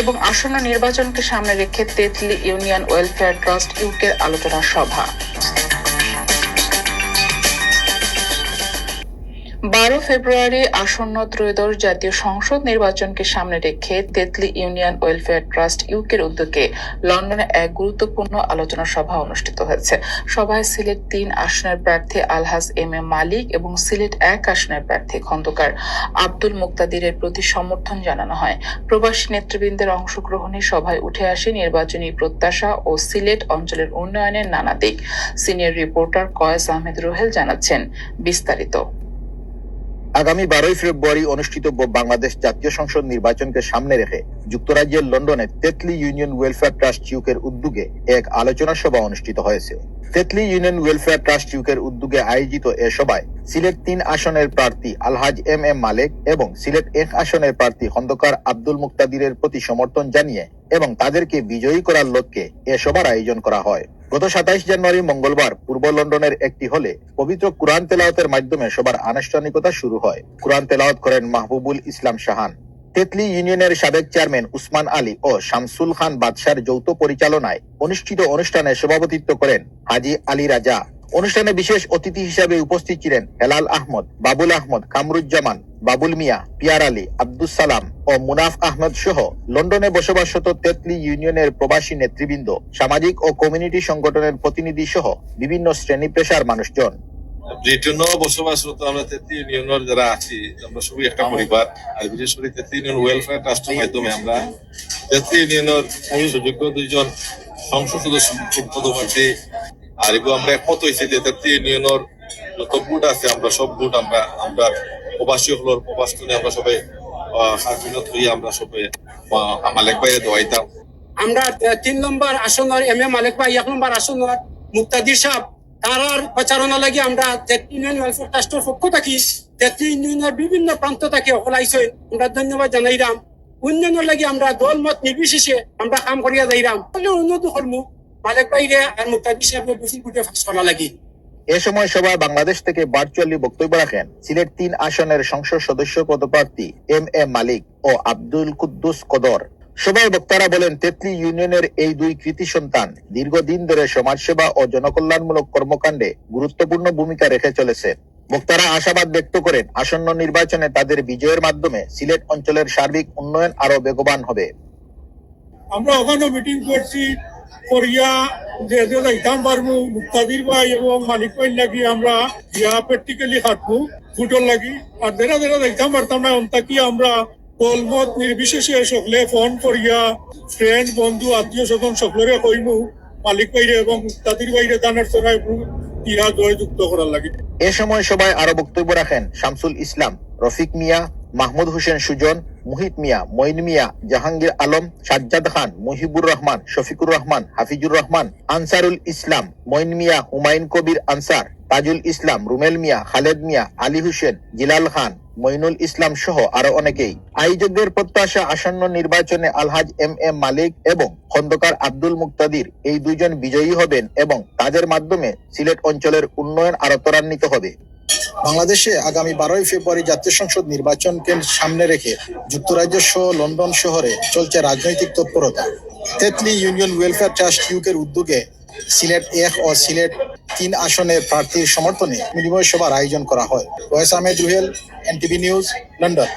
এবং আসন্ন নির্বাচনকে সামনে রেখে তেতলি ইউনিয়ন ওয়েলফেয়ার ট্রাস্ট ইউকের আলোচনা সভা। 12 ফেব্রুয়ারি আসন্ন ত্রয়োদশ জাতীয় সংসদ নির্বাচনকে সামনে রেখে তেতলি ইউনিয়ন ওয়েলফেয়ার ট্রাস্ট ইউকের উদ্যোগে লন্ডনে এক গুরুত্বপূর্ণ আলোচনা সভা অনুষ্ঠিত হয়েছে। সভায় সিলেট 3 আসনের প্রার্থী আলহাজ এম এ মালিক এবং সিলেট 1 আসনের প্রার্থী খন্দকার আব্দুল মুক্তাদিরের প্রতি সমর্থন জানানো হয়। প্রবাসী নেতৃবৃন্দের অংশগ্রহণে সভায় উঠে আসে নির্বাচনী প্রত্যাশা ও সিলেট অঞ্চলের উন্নয়নের নানা দিক। সিনিয়র রিপোর্টার কয়েস আহমেদ রোহেল জানাচ্ছেন বিস্তারিত। আগামী 12 ফেব্রুয়ারি অনুষ্ঠিতব্য বাংলাদেশ জাতীয় সংসদ নির্বাচনকে সামনে রেখে যুক্তরাজ্যের লন্ডনে তেতলি ইউনিয়ন ওয়েলফেয়ার ট্রাস্ট ইউকের উদ্যোগে এক আলোচনা সভা অনুষ্ঠিত হয়েছে। তেতলি ইউনিয়ন ওয়েলফেয়ার ট্রাস্ট ইউকের উদ্যোগে আয়োজিত এ সভায় সিলেট 3 আসনের প্রার্থী আলহাজ এম এ মালিক এবং সিলেট 1 আসনের প্রার্থী খন্দকার আব্দুল মুক্তাদিরের প্রতি সমর্থন জানিয়ে এবং তাদেরকে বিজয়ী করার লক্ষ্যে এ সভার আয়োজন করা হয়। গত 27 জানুয়ারি মঙ্গলবার পূর্ব লন্ডনের একটি হলে পবিত্র কুরআন তেলাওয়াতের মাধ্যমে সবার আনুষ্ঠানিকতা শুরু হয়। কুরআন তেলাওয়াত করেন মাহবুবুল ইসলাম শাহান। তেতলি ইউনিয়নের সাবেক চেয়ারম্যান উসমান আলী ও শামসুল খান বাদশার যৌথ পরিচালনায় অনুষ্ঠিত অনুষ্ঠানে সভাপতিত্ব করেন হাজি আলী রাজা। অনুষ্ঠানে বিশেষ অতিথি হিসেবে উপস্থিত ছিলেন হেলাল আহমদ, বাবুল আহমদ, কামরুজ্জামান, বাবুল মিয়া, পিয়ার আলী, আব্দুল সালাম ও মুনাফ আহমদ সহ লন্ডনে বসবাসরত তেতলি ইউনিয়নের প্রবাসী নেতৃবৃন্দ, সামাজিক ও কমিউনিটি সংগঠনের প্রতিনিধি সহ বিভিন্ন শ্রেণী পেশার মানুষজন। ব্রিটেনও বসবাসরত আমরা তেতলি ইউনিয়নের যারা আছি আমরা সবই একটা পরিবার। আর বিশেষ করে তেতলি ইউনিয়ন ওয়েলফেয়ার ট্রাস্টের মাধ্যমে আমরা তেতলি ইউনিয়নের সুযোগ্য 2 জন সংসদ সদস্য পদপ্রার্থী আর আমরা একমত হয়েছি যে তেতলি ইউনিয়নের যত ভোট আছে আমরা সব ভোট আমরা প্রবাসী হলোর প্রবাসনে আমরা সবাই স্বাধীনত হয়ে আমরা সবাই মালিক ভাইয়ে দোয়াইতাম। আমরা 3 নম্বর আসনের এম এ মালিক ভাই, 1 নম্বর আসনের মুক্তাদির সাহেব তার প্রচারণা লাগি আমরা তেতলি ইউনিয়ন ওয়েলফেয়ার ট্রাস্টের পক্ষ থাকি তেতলি ইউনিয়নের বিভিন্ন প্রান্ত থেকে হলাইছে আমরা ধন্যবাদ জানাইলাম। উন্নয়নের লাগি আমরা দল মত নির্বিশেষে আমরা কাম করিয়া যাইলাম। উন্নত কর্ম মালিক ভাইরে আর মুক্তাদির সাহেবের বেশি গুটে ফাঁস করা লাগি। এ সময় সভায় বাংলাদেশ থেকে ভার্চুয়ালি বক্তব্য রাখেন সিলেট 3 আসনের সংসদ সদস্য পদপ্রার্থী এম এ মালিক ও আব্দুল কুদ্দুস কদর। সভায় বক্তারা বলেন, তেতলি ইউনিয়নের এই 2 কৃতি সন্তান দীর্ঘদিন ধরে সমাজসেবা ও জনকল্যাণমূলক কর্মকাণ্ডে গুরুত্বপূর্ণ ভূমিকা রেখে চলেছে। বক্তারা আশাবাদ ব্যক্ত করেন আসন্ন নির্বাচনে তাদের বিজয়ের মাধ্যমে সিলেট অঞ্চলের সার্বিক উন্নয়ন আরো বেগবান হবে। আমরা ওখানে মিটিং করছি করিয়া যে যাইতাম পারবো মুক্তাদির ভাই এবং মালিক ভাই লাগি আমরা প্র্যাকটিক্যালি হাঁটবো ফুটল লাগি। আর যারা যাইতাম পারতাম না অন্তাকি আমরা দলমত নির্বিশেষে সকলে ফোন করিয়া ফ্রেন্ড বন্ধু আত্মীয় স্বজন সকলরে কইমু মালিক ভাইরে এবং মুক্তাদির ভাইরে দানের চড়াই ইহা জয়যুক্ত করার লাগে। এ সময় সবাই আরো বক্তব্য রাখেন শামসুল ইসলাম, রফিক মিয়া, মাহমুদ হোসেন সুজন, মুহিত মিয়া, মঈন মিয়া, জাহাঙ্গীর আলম, সাজ্জাদ খান, মুহিবুর রহমান, শফিকুর রহমান, হাফিজুর রহমান, আনসারুল ইসলাম, মঈন মিয়া, হুমায়ুন কবির আনসার, তাজুল ইসলাম, রুমেল মিয়া, খালেদ মিয়া, আলী হোসেন, জিলাল খান, মইনুল ইসলাম সহ আরো অনেকেই। আয়োজকদের প্রত্যাশা আসন্ন নির্বাচনে আলহাজ এম এ মালিক এবং খন্দকার আব্দুল মুক্তাদির এই 2 জন বিজয়ী হবেন এবং তাদের মাধ্যমে সিলেট অঞ্চলের উন্নয়ন আরো ত্বরান্বিত হবে। বাংলাদেশে আগামী 12 ফেব্রুয়ারি জাতীয় সংসদ নির্বাচনকে সামনে রেখে যুক্তরাজ্য সহ লন্ডন শহরে চলছে রাজনৈতিক তৎপরতা। তেতলি ইউনিয়ন ওয়েলফেয়ার ট্রাস্ট ইউকের উদ্যোগে সিলেট 1 ও সিলেট 3 আসনের প্রার্থীর সমর্থনে বিনিময় সভার আয়োজন করা হয়। Koyes Ahmed Ruhel, NTV news, London.